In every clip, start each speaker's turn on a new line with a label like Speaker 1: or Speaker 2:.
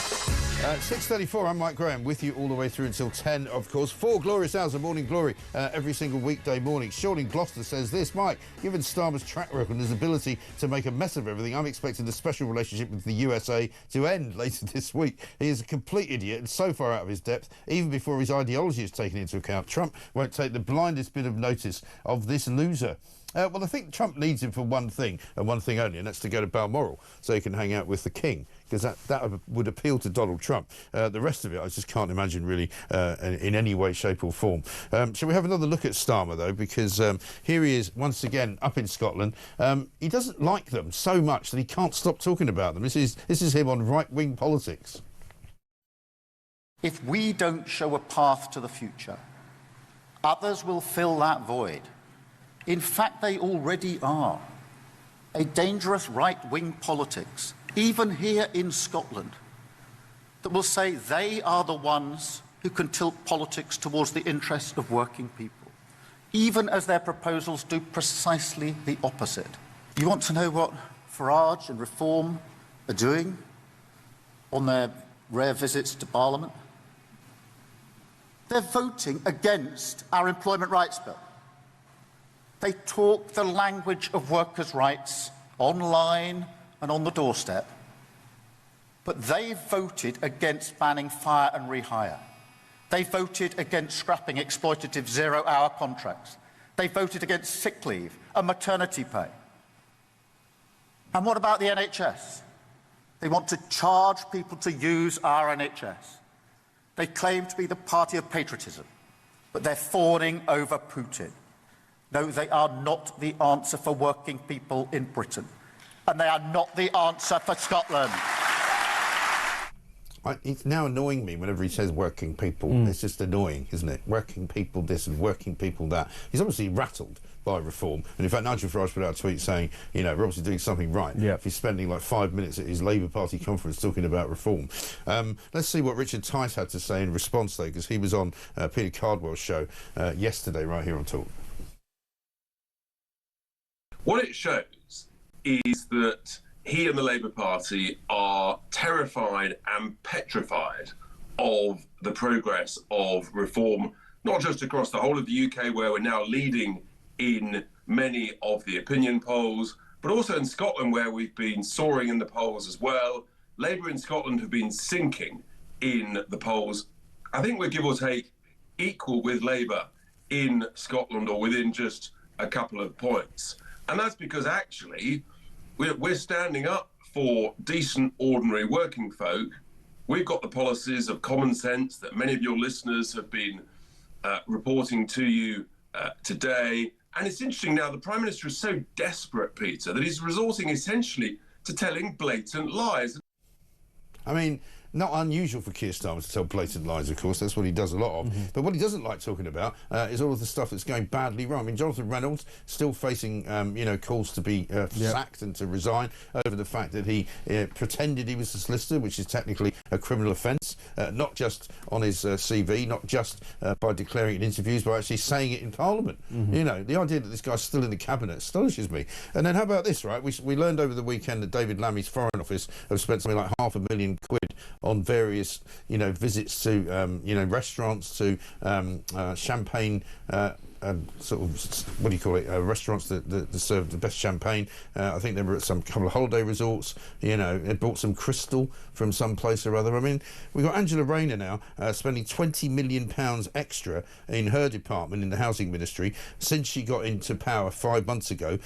Speaker 1: 6:34, I'm Mike Graham, with you all the way through until 10, of course. 4 glorious hours of Morning Glory every single weekday morning. Sean in Gloucester says this: Mike, given Starmer's track record and his ability to make a mess of everything, I'm expecting the special relationship with the USA to end later this week. He is a complete idiot and so far out of his depth, even before his ideology is taken into account. Trump won't take the blindest bit of notice of this loser. Well, I think Trump needs him for one thing, and one thing only, and that's to go to Balmoral so he can hang out with the King, because that would appeal to Donald Trump. The rest of it, I just can't imagine really in any way, shape or form. Shall we have another look at Starmer, though, because here he is once again up in Scotland. He doesn't like them so much that he can't stop talking about them. This is him on right-wing politics.
Speaker 2: If we don't show a path to the future, others will fill that void. In fact, they already are. A dangerous right-wing politics, even here in Scotland, that will say they are the ones who can tilt politics towards the interests of working people, even as their proposals do precisely the opposite. You want to know what Farage and Reform are doing on their rare visits to Parliament? They're voting against our employment rights bill. They talk the language of workers' rights online and on the doorstep, but they voted against banning fire and rehire. They voted against scrapping exploitative zero-hour contracts. They voted against sick leave and maternity pay. And what about the NHS? They want to charge people to use our NHS. They claim to be the party of patriotism, but they're fawning over Putin. No, they are not the answer for working people in Britain. And they are not the answer for Scotland.
Speaker 1: It's now annoying me whenever he says working people. It's just annoying, isn't it? Working people this and working people that. He's obviously rattled by Reform. And in fact, Nigel Farage put out a tweet saying, you know, we're obviously doing something right. If he's spending like 5 minutes at his Labour Party conference talking about Reform. Let's see what Richard Tice had to say in response, though, because he was on Peter Cardwell's show yesterday right here on Talk.
Speaker 3: What it shows is that he and the Labour Party are terrified and petrified of the progress of reform, not just across the whole of the UK, where we're now leading in many of the opinion polls, but also in Scotland, where we've been soaring in the polls as well. Labour in Scotland have been sinking in the polls. I think we're, give or take, equal with Labour in Scotland, or within just a couple of points. And that's because actually we're standing up for decent, ordinary working folk. We've got the policies of common sense that many of your listeners have been reporting to you today. And it's interesting now, the Prime Minister is so desperate, Peter, that he's resorting essentially to telling blatant lies.
Speaker 1: I mean, not unusual for Keir Starmer to tell blatant lies, of course. That's what he does a lot of. But what he doesn't like talking about is all of the stuff that's going badly wrong. I mean, Jonathan Reynolds still facing, you know, calls to be sacked and to resign over the fact that he pretended he was a solicitor, which is technically a criminal offence, not just on his CV, not just by declaring it in interviews, but actually saying it in Parliament. You know, the idea that this guy's still in the cabinet astonishes me. And then how about this, right? We learned over the weekend that David Lammy's Foreign Office have spent something like £500,000 on various, you know, visits to, you know, restaurants, to champagne, sort of, what do you call it, restaurants that serve the best champagne. I think they were at some couple of holiday resorts, you know, they bought some crystal from some place or other. I mean, we've got Angela Rayner now spending £20 million extra in her department in the housing ministry since she got into power 5 months ago.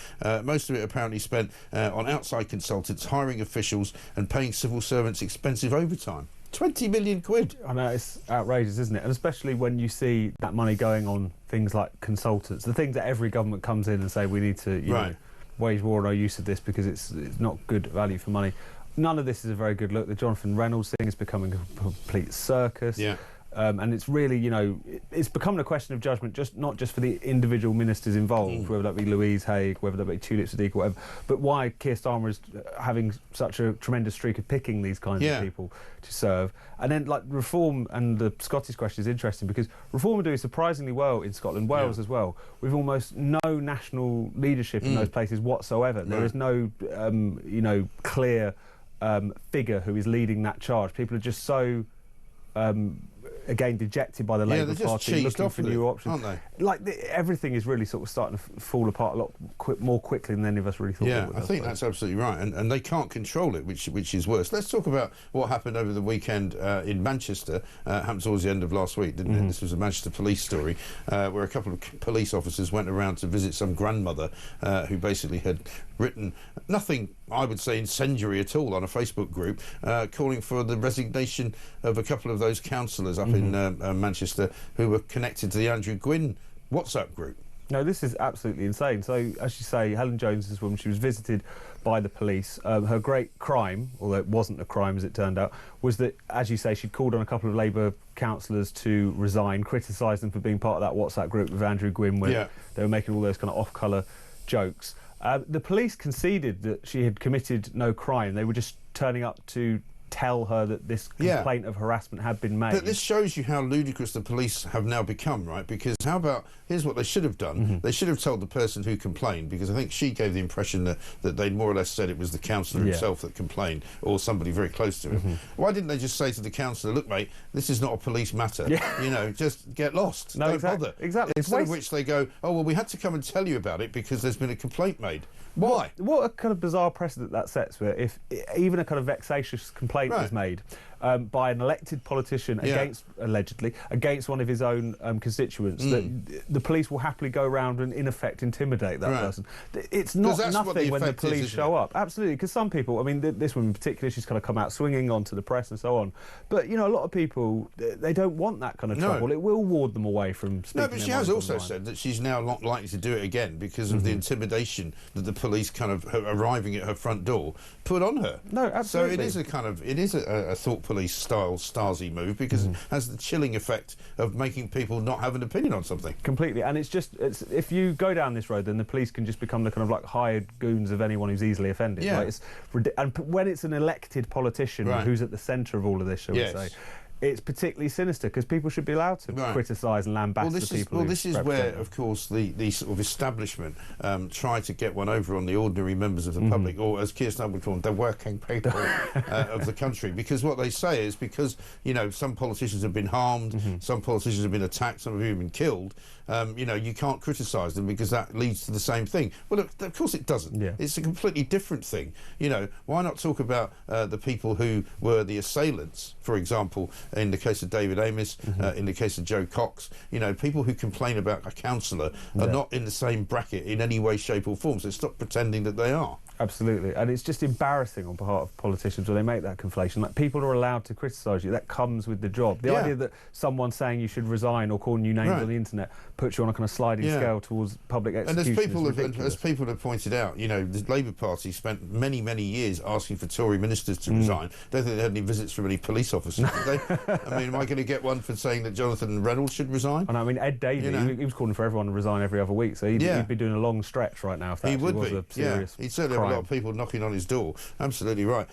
Speaker 1: Most of it apparently spent on outside consultants, hiring officials and paying civil servants expensive overtime. 20 million quid.
Speaker 4: I know, it's outrageous, isn't it? And especially when you see that money going on things like consultants, the things that every government comes in and say we need to you know, wage war on our use of this because it's not good value for money. None of this is a very good look. The Jonathan Reynolds thing is becoming a complete circus. And it's really, you know, it's becoming a question of judgment, not just for the individual ministers involved, whether that be Louise Haigh, whether that be Tulip Sadiq, whatever, but why Keir Starmer is having such a tremendous streak of picking these kinds of people to serve. And then, like, Reform and the Scottish question is interesting because Reform are doing surprisingly well in Scotland, Wales as well, with almost no national leadership in those places whatsoever. There is no, you know, clear figure who is leading that charge. People are just so again dejected by the Labour Party, looking for new options,
Speaker 1: aren't they?
Speaker 4: Like everything is really sort of starting to fall apart a lot more quickly than any of us really thought.
Speaker 1: Yeah,
Speaker 4: it would,
Speaker 1: I think that's absolutely right, and they can't control it, which is worse. Let's talk about what happened over the weekend in Manchester. Happened towards the end of last week, didn't it? This was a Manchester police story where a couple of police officers went around to visit some grandmother who basically had written nothing, I would say, incendiary at all on a Facebook group, calling for the resignation of a couple of those councillors up in Manchester who were connected to the Andrew Gwynn WhatsApp group.
Speaker 4: No, this is absolutely insane. So, as you say, Helen Jones, this woman, she was visited by the police. Her great crime, although it wasn't a crime as it turned out, was that, as you say, she'd called on a couple of Labour councillors to resign, criticised them for being part of that WhatsApp group with Andrew Gwynn, where they were making all those kind of off-colour jokes. The police conceded that she had committed no crime. They were just turning up to tell her that this complaint of harassment had been made.
Speaker 1: But this shows you how ludicrous the police have now become, right? Because how about, here's what they should have done. They should have told the person who complained, because I think she gave the impression that they'd more or less said it was the councillor himself that complained, or somebody very close to him. Why didn't they just say to the councillor, look, mate, this is not a police matter. You know, just get lost.
Speaker 4: No,
Speaker 1: Don't bother.
Speaker 4: Exactly.
Speaker 1: Instead of which they go, oh, well, we had to come and tell you about it because there's been a complaint made. Why?
Speaker 4: What a kind of bizarre precedent that sets, where if even a kind of vexatious complaint is made by an elected politician allegedly against one of his own constituents, that the police will happily go around and in effect intimidate that person. It's not nothing when the police show up. Absolutely, because some people, I mean, this woman in particular, she's kind of come out swinging onto the press and so on. But you know, a lot of people, they don't want that kind of trouble. It will ward them away from speaking.
Speaker 1: No, but she has also said that she's now not likely to do it again because of the intimidation that the police kind of arriving at her front door put on her.
Speaker 4: No, absolutely.
Speaker 1: So it is a kind of, it is a thought police style Stasi move, because it has the chilling effect of making people not have an opinion on something.
Speaker 4: Completely, and it's if you go down this road, then the police can just become the kind of like hired goons of anyone who's easily offended. Right? And when it's an elected politician who's at the centre of all of this, shall we say, it's particularly sinister, because people should be allowed to criticise and lambast the people.
Speaker 1: This is where, of course, the sort of establishment try to get one over on the ordinary members of the public, or as Keir Starmer would call them, the working people of the country. Because what they say is, because, you know, some politicians have been harmed, some politicians have been attacked, some of them have been killed, you know, you can't criticise them because that leads to the same thing. Well, look, of course it doesn't. It's a completely different thing. You know, why not talk about the people who were the assailants, for example, in the case of David Amis, in the case of Joe Cox. You know, people who complain about a councillor are not in the same bracket in any way, shape or form, so stop pretending that they are.
Speaker 4: Absolutely, and it's just embarrassing on behalf of politicians when they make that conflation. Like, people are allowed to criticise you. That comes with the job. The idea that someone saying you should resign or calling you names on the internet puts you on a kind of sliding scale towards public execution.
Speaker 1: And as people have pointed out, you know, the Labour Party spent many, many years asking for Tory ministers to resign. Don't think they had any visits from any police officers, did they? I mean, am I going to get one for saying that Jonathan Reynolds should resign?
Speaker 4: And I mean, Ed Davey, he was calling for everyone to resign every other week, so he'd be doing a long stretch right now if that was a serious
Speaker 1: he'd certainly have a lot of people knocking on his door. Absolutely right.